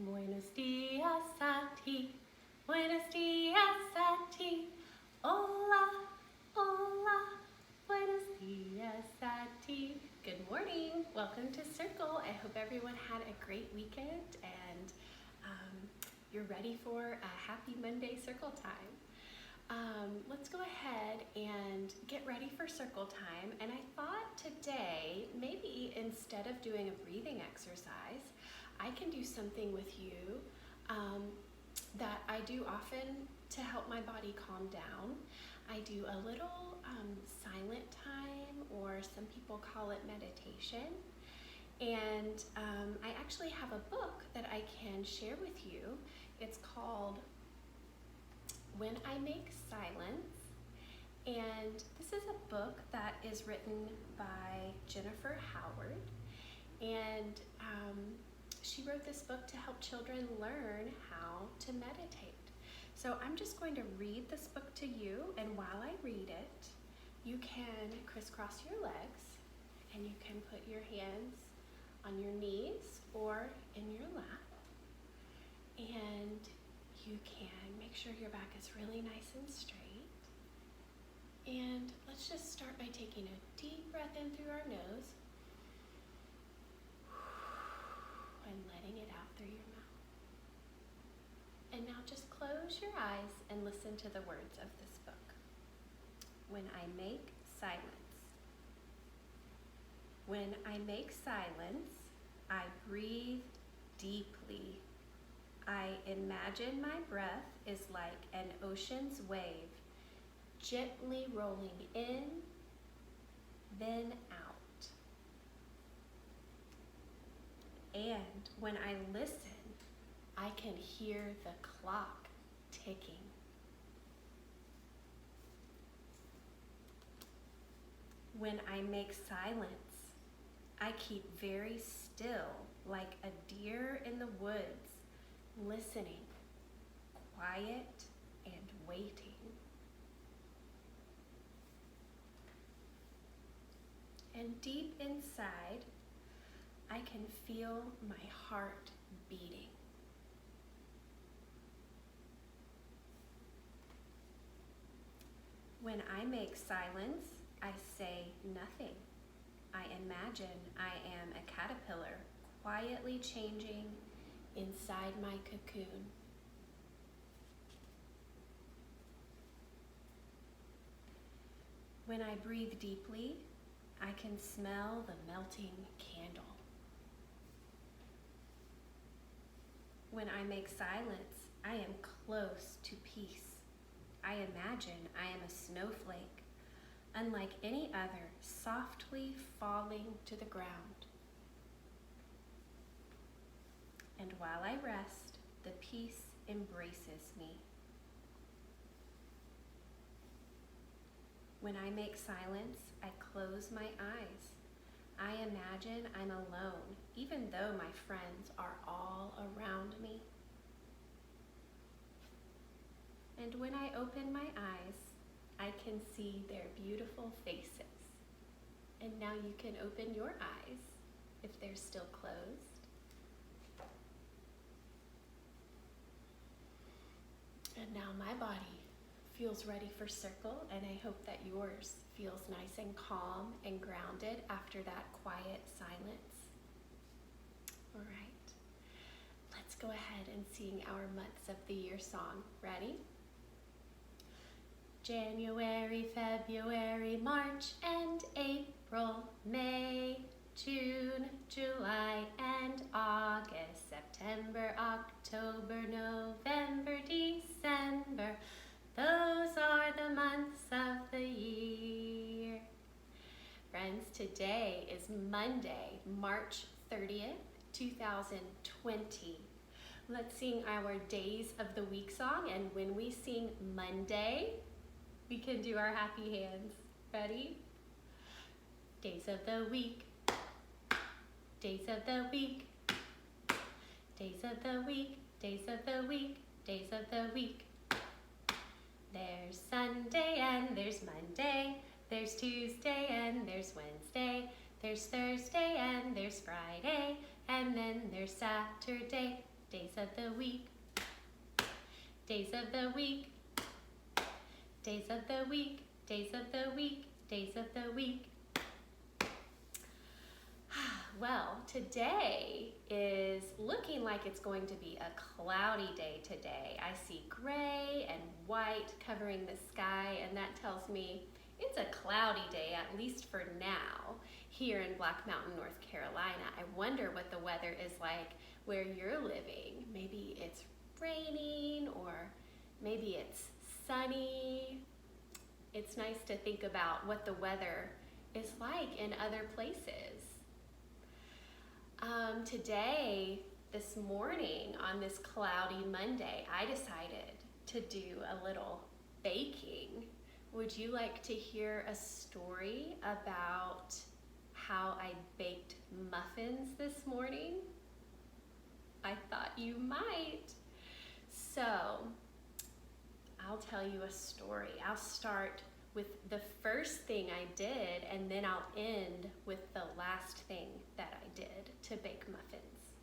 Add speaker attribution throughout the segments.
Speaker 1: Buenos dias a ti, buenos dias a ti, hola, hola, buenos dias a ti. Good morning, welcome to Circle. I hope everyone had a great weekend and you're ready for a happy Monday Circle time. Let's go ahead and get ready for circle time. And I thought today, maybe instead of doing a breathing exercise, I can do something with you that I do often to help my body calm down. I do a little silent time, or some people call it meditation. And I actually have a book that I can share with you. It's called When I Make Silence, and this is a book that is written by Jennifer Howard, and she wrote this book to help children learn how to meditate. So I'm just going to read this book to you, and while I read it, you can crisscross your legs, and you can put your hands on your knees or in your lap, and you can make sure your back is really nice and straight. And let's just start by taking a deep breath in through our nose and letting it out through your mouth. And now just close your eyes and listen to the words of this book. When I make silence. When I make silence, I breathe deeply. I imagine my breath is like an ocean's wave, gently rolling in, then out. And when I listen, I can hear the clock ticking. When I make silence, I keep very still, like a deer in the woods, listening, quiet and waiting. And deep inside, I can feel my heart beating. When I make silence, I say nothing. I imagine I am a caterpillar quietly changing inside my cocoon. When I breathe deeply, I can smell the melting candle. When I make silence, I am close to peace. I imagine I am a snowflake, unlike any other, softly falling to the ground. And while I rest, the peace embraces me. When I make silence, I close my eyes. I imagine I'm alone, even though my friends are all around me. And when I open my eyes, I can see their beautiful faces. And now you can open your eyes if they're still closed. And now my body feels ready for circle, and I hope that yours feels nice and calm and grounded after that quiet silence. All right, let's go ahead and sing our months of the year song. Ready? January, February, March, and April, May, June, July, and August, September, October, November, December. Those are the months of the year. Friends, today is Monday, March 30th, 2020. Let's sing our Days of the Week song, and when we sing Monday, we can do our happy hands. Ready? Days of the week. Days of the week. Days of the week. Days of the week. Days of the week. There's Sunday and there's Monday. There's Tuesday and there's Wednesday. There's Thursday and there's Friday. And then there's Saturday. days of the week, days of the week, days of the week, days of the week, days of the week. Well, today is looking like it's going to be a cloudy day today. I see gray and white covering the sky, and that tells me it's a cloudy day, at least for now, here in Black Mountain, North Carolina. I wonder what the weather is like where you're living. Maybe it's raining, or maybe it's sunny. It's nice to think about what the weather is like in other places. Today, this morning, on this cloudy Monday, I decided to do a little baking. Would you like to hear a story about how I baked muffins this morning? I thought you might. So, I'll tell you a story. I'll start with the first thing I did, and then I'll end with the last thing that I did to bake muffins.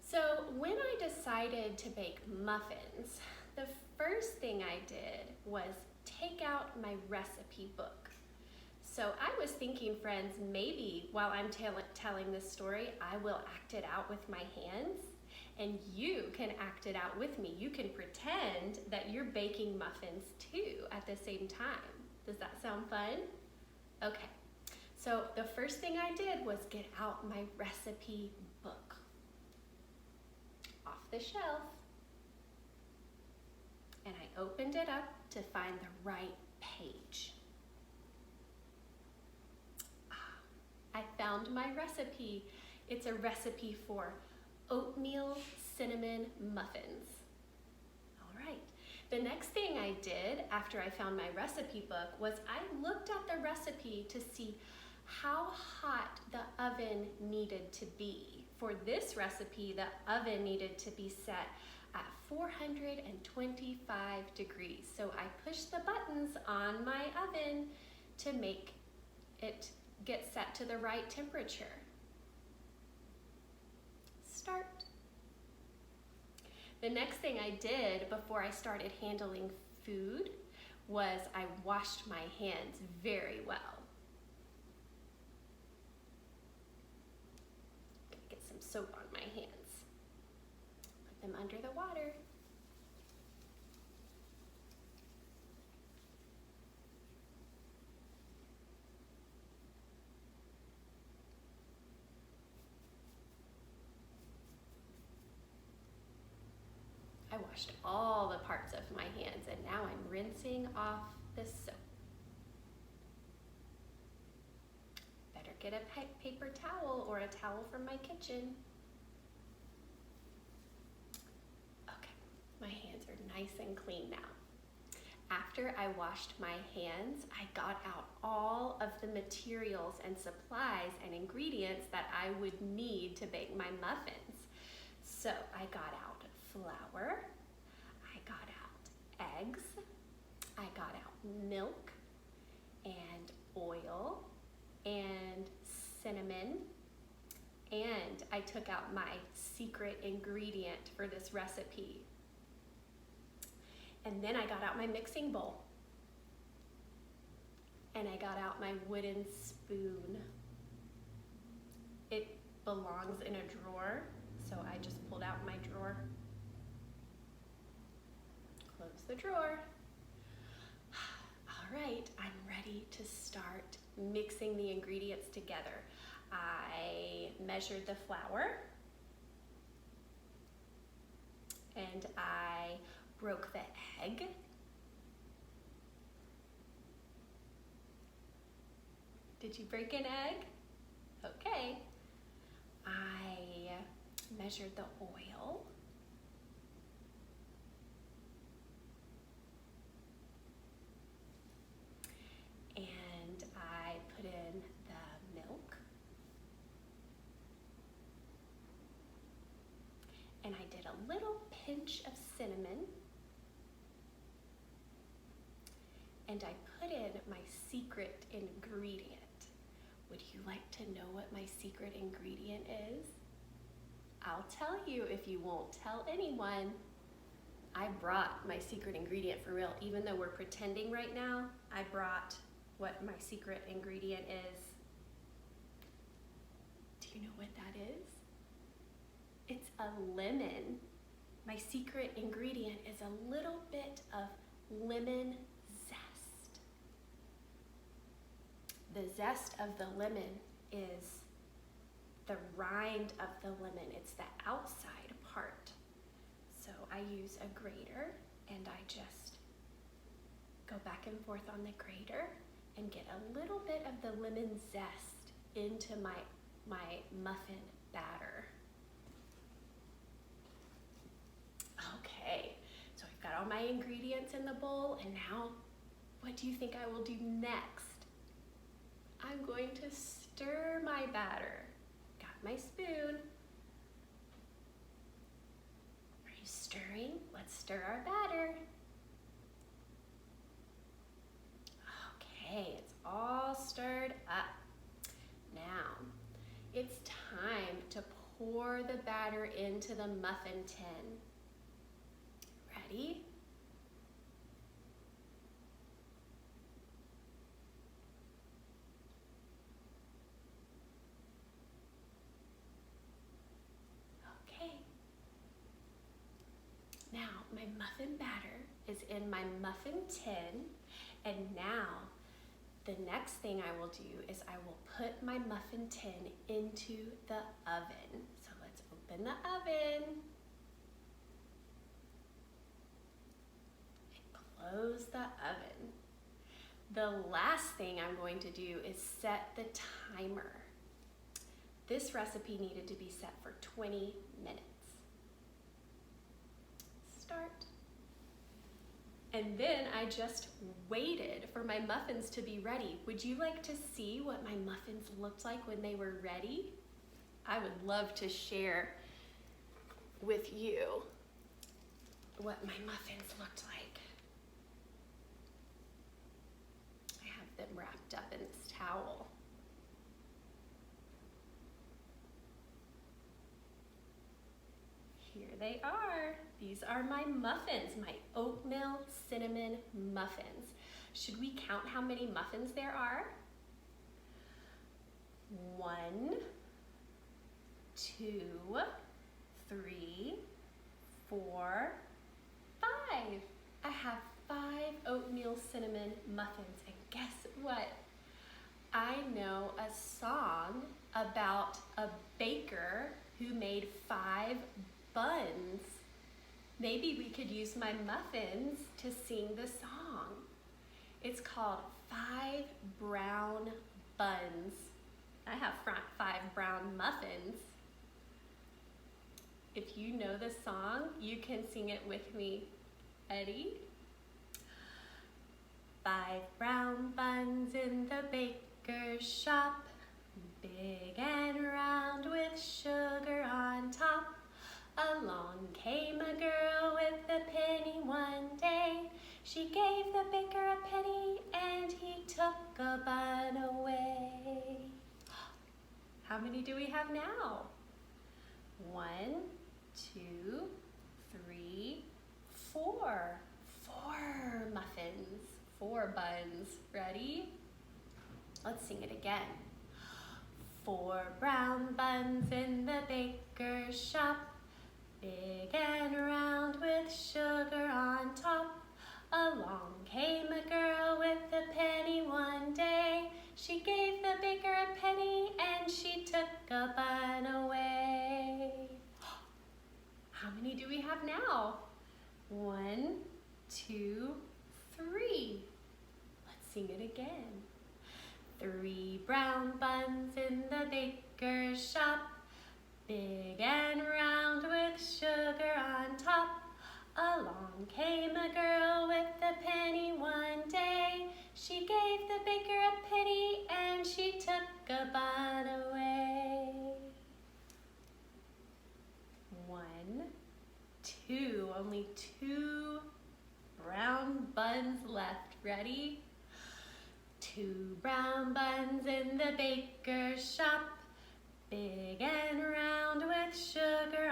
Speaker 1: So when I decided to bake muffins, the first thing I did was take out my recipe book. So I was thinking, friends, maybe while I'm telling this story, I will act it out with my hands, and you can act it out with me. You can pretend that you're baking muffins too at the same time. Does that sound fun? Okay, so the first thing I did was get out my recipe book off the shelf, and I opened it up to find the right page. I found my recipe. It's a recipe for oatmeal cinnamon muffins. All right. The next thing I did after I found my recipe book was I looked at the recipe to see how hot the oven needed to be. For this recipe, the oven needed to be set at 425 degrees. So I pushed the buttons on my oven to make it get set to the right temperature. Start. The next thing I did before I started handling food was I washed my hands very well. Get some soap on my hands. Put them under the water. I washed all the parts of my hands, and now I'm rinsing off the soap. Better get a paper towel or a towel from my kitchen. Okay, my hands are nice and clean now. After I washed my hands, I got out all of the materials and supplies and ingredients that I would need to bake my muffins. So I got out flour, I got out eggs, I got out milk and oil and cinnamon, and I took out my secret ingredient for this recipe. And then I got out my mixing bowl, and I got out my wooden spoon. It belongs in a drawer, so I just pulled out my drawer. Close the drawer. All right, I'm ready to start mixing the ingredients together. I measured the flour, and I broke the egg. Did you break an egg? Okay. I measured the oil. And I put in the milk. And I did a little pinch of cinnamon. And I put in my secret ingredient. Would you like to know what my secret ingredient is? I'll I'll tell you if you won't tell anyone. I brought my secret ingredient for real. Even though we're pretending right now, I brought what my secret ingredient is. Do you know what that is? It's a lemon. My secret ingredient is a little bit of lemon zest. The zest of the lemon is the rind of the lemon. It's the outside part. So I use a grater and I just go back and forth on the grater and get a little bit of the lemon zest into my muffin batter. Okay, so I've got all my ingredients in the bowl, and now what do you think I will do next? I'm going to stir my batter. Got my spoon. Are you stirring? Let's stir our batter. Okay, it's all stirred up. Now, it's time to pour the batter into the muffin tin. Ready? Okay. Now, my muffin batter is in my muffin tin, and now the next thing I will do is I will put my muffin tin into the oven. So let's open the oven. And close the oven. The last thing I'm going to do is set the timer. This recipe needed to be set for 20 minutes. Start. And then I just waited for my muffins to be ready. Would you like to see what my muffins looked like when they were ready? I would love to share with you what my muffins looked like. I have them wrapped up in this towel. Here they are. These are my muffins, my oatmeal cinnamon muffins. Should we count how many muffins there are? 1, 2, 3, 4, 5. I have 5 oatmeal cinnamon muffins, and guess what? I know a song about a baker who made 5 buns. Maybe we could use my muffins to sing the song. It's called 5 Brown Buns. I have 5 brown muffins. If you know the song, you can sing it with me. Ready? 5 brown buns in the baker's shop, big and round with sugar on top. Along came a girl with a penny one day. She gave the baker a penny and he took a bun away. How many do we have now? 1, 2, 3, 4. 4 muffins, 4 buns. Ready? Let's sing it again. 4 brown buns in the baker's shop, big and round with sugar on top. Along came a girl with a penny one day. She gave the baker a penny and she took a bun away. How many do we have now? 1, 2, 3. Let's sing it again. 3 brown buns in the baker's shop, big and round with sugar on top. Along came a girl with a penny one day. She gave the baker a penny and she took a bun away. 1, 2, only 2 brown buns left. Ready? 2 brown buns in the baker's shop, big and round with sugar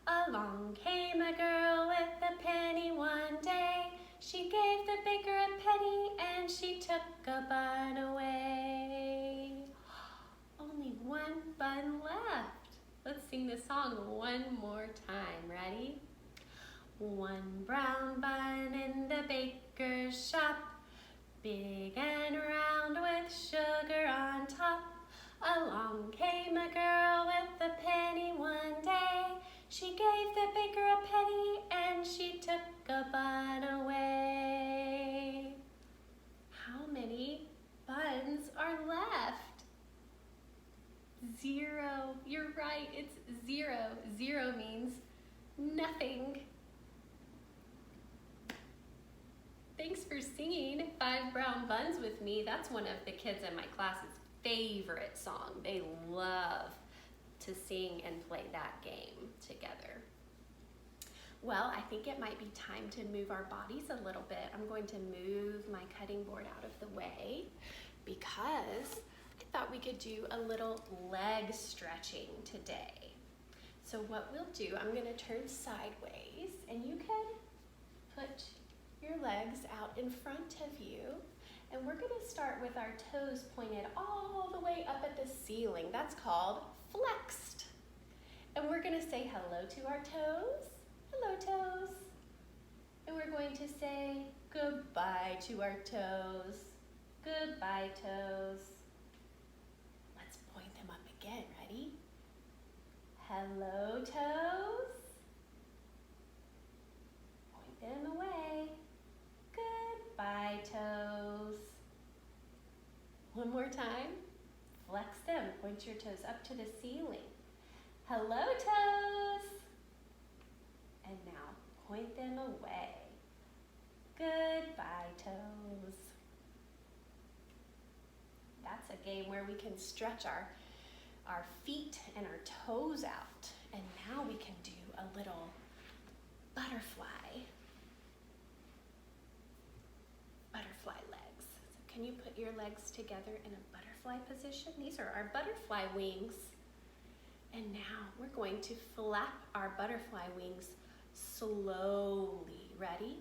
Speaker 1: Along came a girl with a penny one day. She gave the baker a penny and she took a bun away. Only one bun left. Let's sing the song one more time. Ready? One brown bun in the baker's shop, big and round with sugar on top. Along came a girl with a penny one day. She gave the baker a penny and she took a bun away. How many buns are left? 0. You're right, it's 0. 0 means nothing. Thanks for singing 5 Brown Buns with me. That's one of the kids in my class's favorite song. They love to sing and play that game together. Well, I think it might be time to move our bodies a little bit. I'm going to move my cutting board out of the way because I thought we could do a little leg stretching today. So what we'll do, I'm going to turn sideways and you can put your legs out in front of you, and we're going to start with our toes pointed all the way up at the ceiling. That's called flexed. And we're going to say hello to our toes. Hello, toes. And we're going to say goodbye to our toes. Goodbye, toes. Let's point them up again. Ready? Hello, toes. Point them away. Goodbye, toes. One more time. Flex them. Point your toes up to the ceiling. Hello, toes. And now point them away. Goodbye, toes. That's a game where we can stretch our feet and our toes out. And now we can do a little butterfly legs. So can you put your legs together in a butterfly position? These are our butterfly wings. And now we're going to flap our butterfly wings slowly. Ready?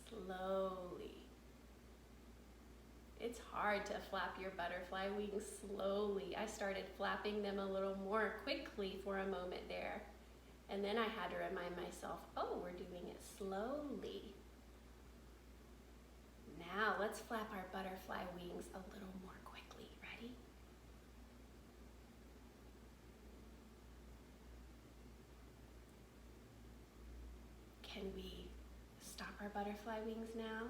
Speaker 1: Slowly. It's hard to flap your butterfly wings slowly. I started flapping them a little more quickly for a moment there. And then I had to remind myself, oh, we're doing it slowly. Now let's flap our butterfly wings a little more quickly. Ready? Can we stop our butterfly wings now?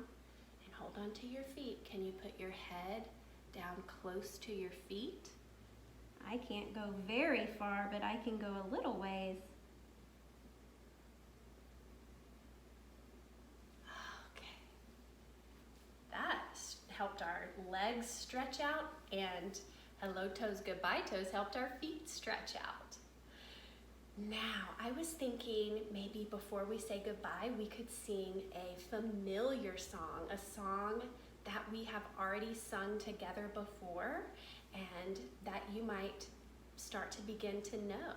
Speaker 1: And hold on to your feet. Can you put your head down close to your feet? I can't go very far, but I can go a little ways. Helped our legs stretch out, and hello toes, goodbye toes helped our feet stretch out. Now, I was thinking maybe before we say goodbye, we could sing a familiar song, a song that we have already sung together before and that you might start to begin to know.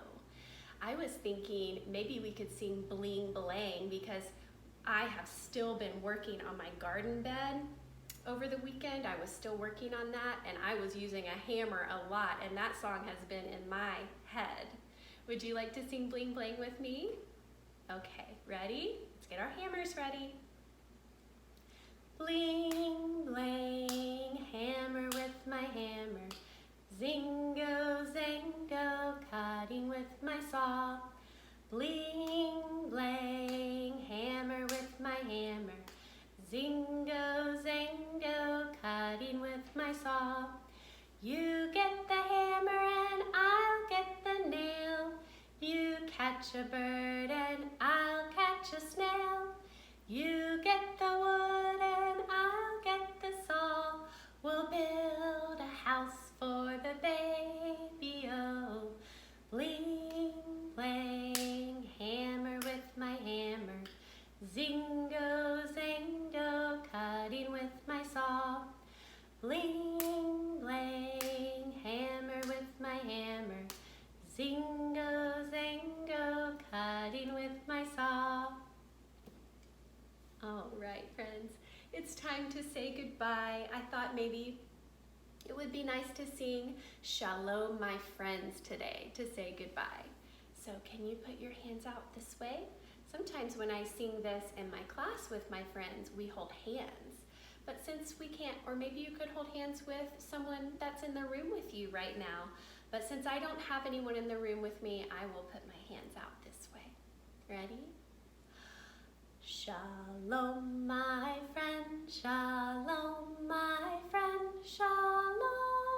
Speaker 1: I was thinking maybe we could sing Bling Blang because I have still been working on my garden bed. Over the weekend, I was still working on that, and I was using a hammer a lot, and that song has been in my head. Would you like to sing Bling Blang with me? Okay, ready? Let's get our hammers ready. Bling, blang, hammer with my hammer. Zingo, zango, cutting with my saw. Bling, blang, hammer with my hammer. Zingo, zango, cutting with my saw. You get the hammer and I'll get the nail. You catch a bird and I'll catch a snail. You get the wood and I'll get the saw. We'll build a house for the baby, oh. Bling, blang, hammer with my hammer. Zingo, zango, cutting with my saw. Bling, blang, hammer with my hammer. time to say goodbye, I thought maybe it would be nice to sing Shalom, my friends, today to say goodbye. So can you put your hands out this way? Sometimes when I sing this in my class with my friends, we hold hands. But since we can't, or maybe you could hold hands with someone that's in the room with you right now. But since I don't have anyone in the room with me, I will put my hands out this way. Ready? Shalom, my friend, shalom, my friend, shalom.